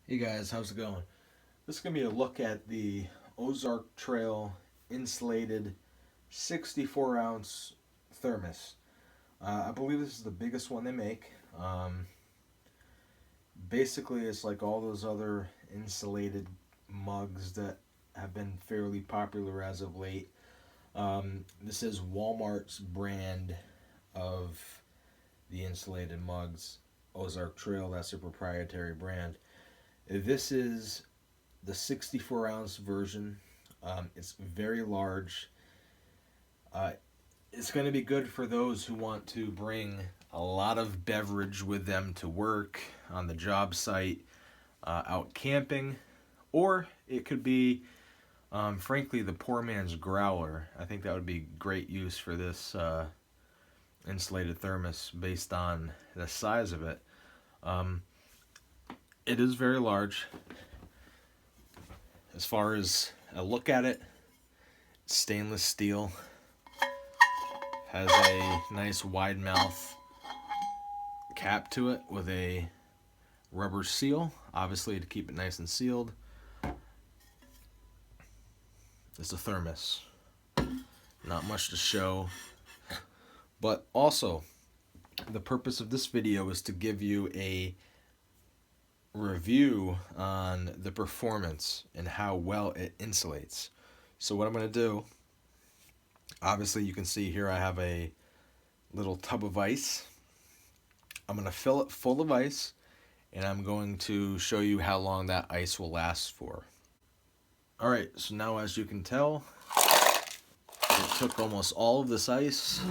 Hey guys, how's it going? This is going to be a look at the Ozark Trail insulated 64 ounce thermos. I believe this is the biggest one they make. Basically, it's like all those other insulated mugs that have been fairly popular as of late. This is Walmart's brand of the insulated mugs. Ozark Trail, that's their proprietary brand. This is the 64 ounce version. It's very large. Uh, it's going to be good for those who want to bring a lot of beverage with them to work, on the job site, out camping, or it could be, frankly, the poor man's growler. I think that would be great use for this insulated thermos based on the size of it. It is very large. As far as a look at it, stainless steel, has a nice wide mouth cap to it with a rubber seal, obviously to keep it nice and sealed. It's a thermos. Not much to show, but also the purpose of this video is to give you a review on the performance and how well it insulates. So what I'm going to do, obviously you can see here I have a little tub of ice. I'm going to fill it full of ice and I'm going to show you how long that ice will last for. Alright, so now as you can tell, it took almost all of this ice.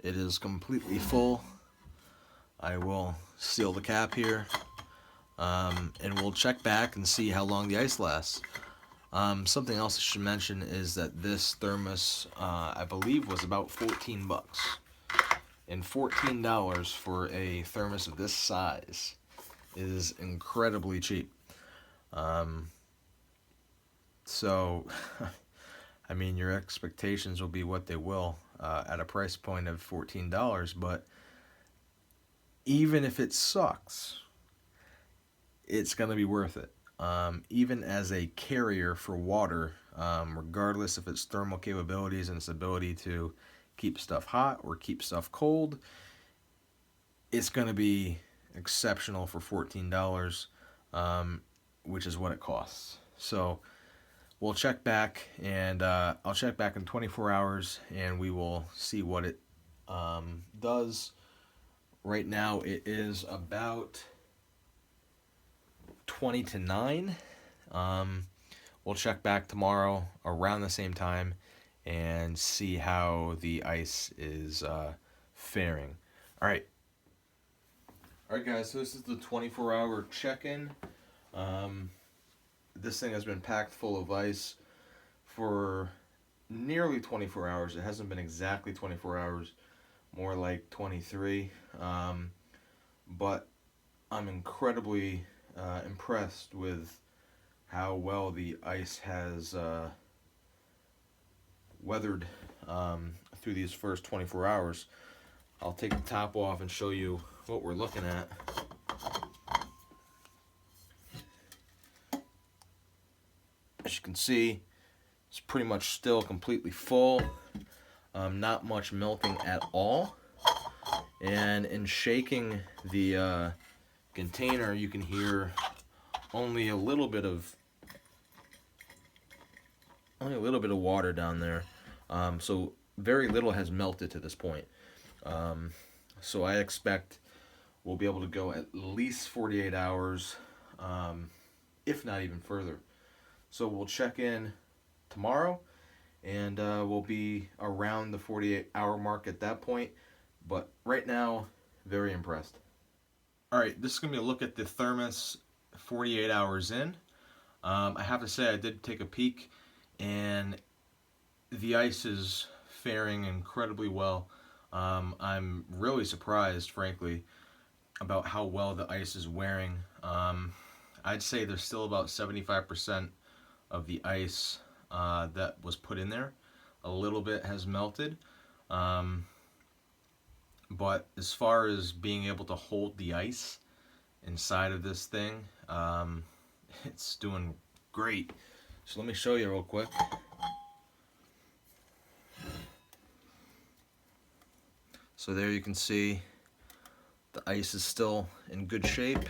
It is completely full. I will seal the cap here. And we'll check back and see how long the ice lasts. Something else I should mention is that this thermos, I believe, was about 14 bucks. And $14 for a thermos of this size is incredibly cheap. So, I mean, your expectations will be what they will at a price point of $14, but even if it sucks, it's going to be worth it. Even as a carrier for water, regardless of its thermal capabilities and its ability to keep stuff hot or keep stuff cold, it's going to be exceptional for $14, which is what it costs. So we'll check back, and I'll check back in 24 hours, and we will see what it does. Right now it is about 20 to 9. We'll check back tomorrow around the same time and see how the ice is faring. Alright guys, so this is the 24-hour check-in. This thing has been packed full of ice for nearly 24 hours. It hasn't been exactly 24 hours, more like 23. But I'm incredibly impressed with how well the ice has weathered through these first 24 hours. I'll take the top off and show you what we're looking at. As you can see, it's pretty much still completely full. Not much melting at all. And in shaking the container, you can hear only a little bit of water down there. So very little has melted to this point. So I expect we'll be able to go at least 48 hours, if not even further. So we'll check in tomorrow, and we'll be around the 48-hour mark at that point. But right now, very impressed. Alright, this is going to be a look at the thermos 48 hours in. I have to say I did take a peek, and the ice is faring incredibly well. I'm really surprised, frankly, about how well the ice is wearing. I'd say there's still about 75% of the ice that was put in there. A little bit has melted. But as far as being able to hold the ice inside of this thing, it's doing great. So let me show you real quick. So there you can see the ice is still in good shape.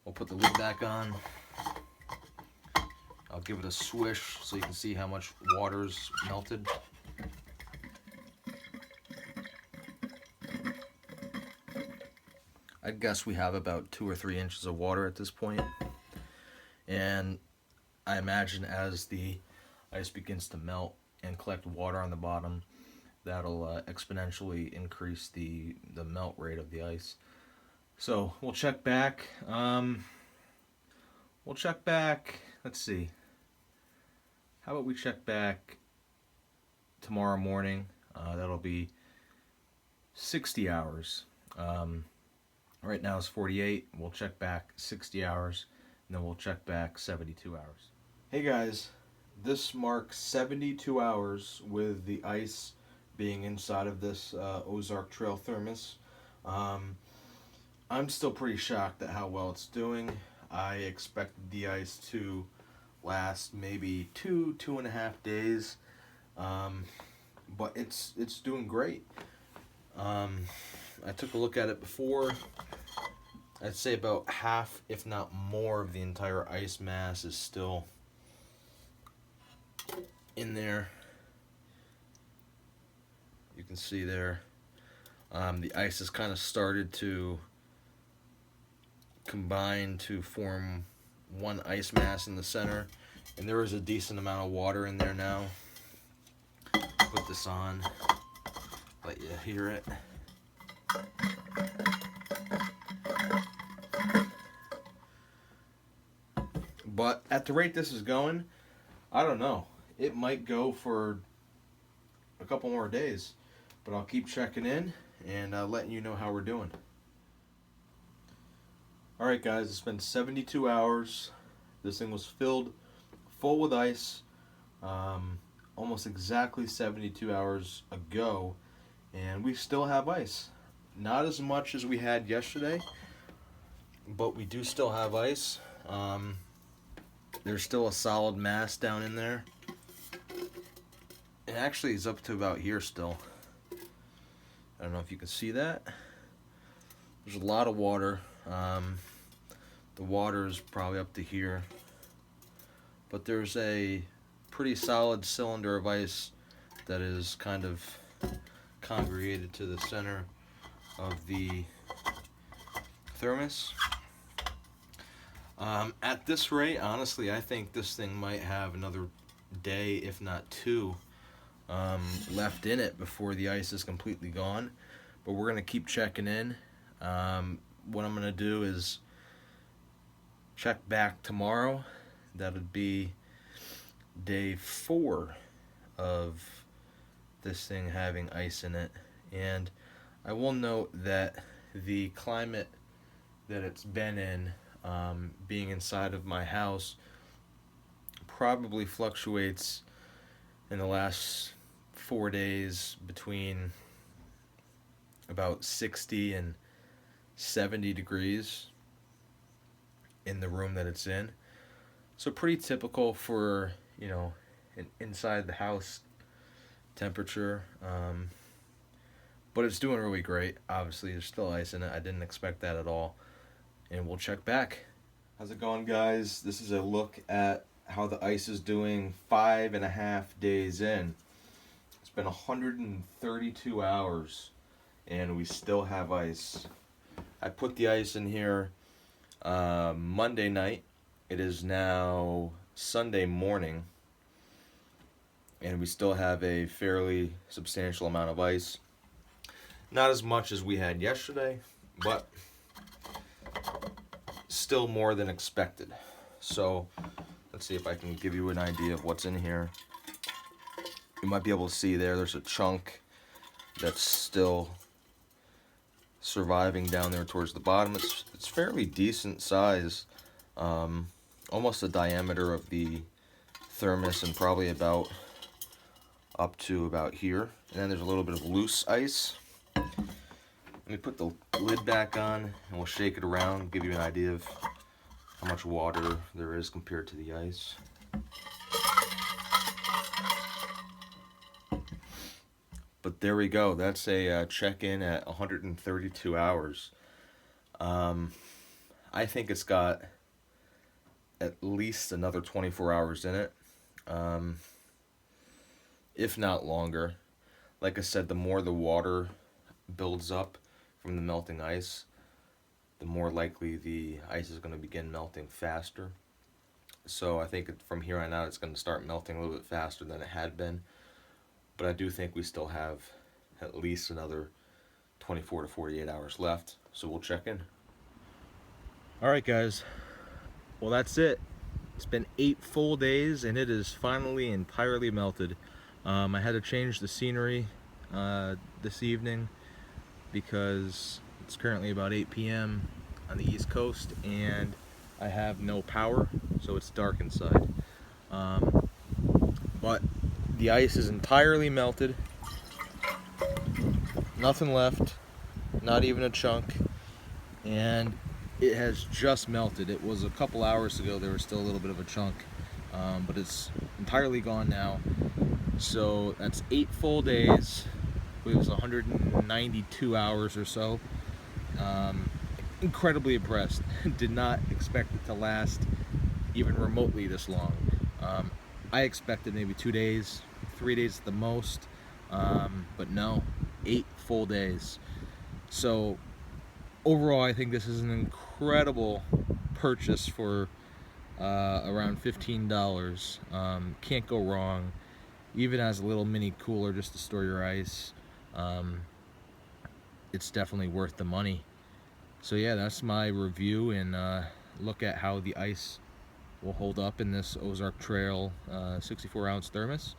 We'll put the lid back on. I'll give it a swish so you can see how much water's melted. I guess we have about 2 or 3 inches of water at this point. And I imagine as the ice begins to melt and collect water on the bottom, that'll exponentially increase the melt rate of the ice. So we'll check back. Let's see. How about we check back tomorrow morning? That'll be 60 hours. Right now it's 48. We'll check back 60 hours, and then we'll check back 72 hours. Hey guys, this marks 72 hours with the ice being inside of this Ozark Trail Thermos. I'm still pretty shocked at how well it's doing. I expected the ice to last maybe 2.5 days, but it's doing great. I took a look at it before. I'd say about half, if not more, of the entire ice mass is still in there. You can see there. The ice has kind of started to combine to form one ice mass in the center, and there is a decent amount of water in there now. Put this on, let you hear it. But at the rate this is going, I don't know. It might go for a couple more days, but I'll keep checking in and letting you know how we're doing. Alright guys, it's been 72 hours. This thing was filled full with ice almost exactly 72 hours ago, and we still have ice. Not as much as we had yesterday, but we do still have ice. There's still a solid mass down in there. It actually is up to about here still. I don't know if you can see that. There's a lot of water. The water is probably up to here. But there's a pretty solid cylinder of ice that is kind of congregated to the center of the thermos. At this rate, honestly, I think this thing might have another day, if not 2, left in it before the ice is completely gone. But we're going to keep checking in. What I'm going to do is check back tomorrow. That would be day 4 of this thing having ice in it. And I will note that the climate that it's been in, being inside of my house, probably fluctuates in the last 4 days between about 60 and 70 degrees in the room that it's in. So pretty typical for, you know, an inside the house temperature. But it's doing really great. Obviously, there's still ice in it. I didn't expect that at all. And we'll check back. How's it going, guys? This is a look at how the ice is doing 5.5 days in. It's been 132 hours and we still have ice. I put the ice in here Monday night. It is now Sunday morning and we still have a fairly substantial amount of ice. Not as much as we had yesterday, but still more than expected. So let's see if I can give you an idea of what's in here. You might be able to see there's a chunk that's still surviving down there towards the bottom. It's fairly decent size, almost the diameter of the thermos, and probably about up to about here. And then there's a little bit of loose ice. Let me put the lid back on and we'll shake it around, give you an idea of how how much water there is compared to the ice. But there we go. That's a check-in at 132 hours. I think it's got at least another 24 hours in it, if not longer. Like I said, the more the water builds up from the melting ice, the more likely the ice is going to begin melting faster. So I think from here on out, it's going to start melting a little bit faster than it had been. But I do think we still have at least another 24 to 48 hours left. So we'll check in. All right, guys. Well, that's it. It's been 8 full days, and it is finally entirely melted. I had to change the scenery this evening because it's currently about 8 p.m. on the East Coast, and I have no power, so it's dark inside. But the ice is entirely melted. Nothing left, not even a chunk, and it has just melted. It was a couple hours ago there was still a little bit of a chunk, but it's entirely gone now. So that's 8 full days. It was 192 hours or so. Incredibly impressed. Did not expect it to last even remotely this long. I expected maybe 2 days, 3 days at the most, but no, 8 full days. So overall, I think this is an incredible purchase for around $15. Can't go wrong. Even as a little mini cooler just to store your ice, it's definitely worth the money. So yeah, that's my review and look at how the ice will hold up in this Ozark Trail 64-ounce thermos.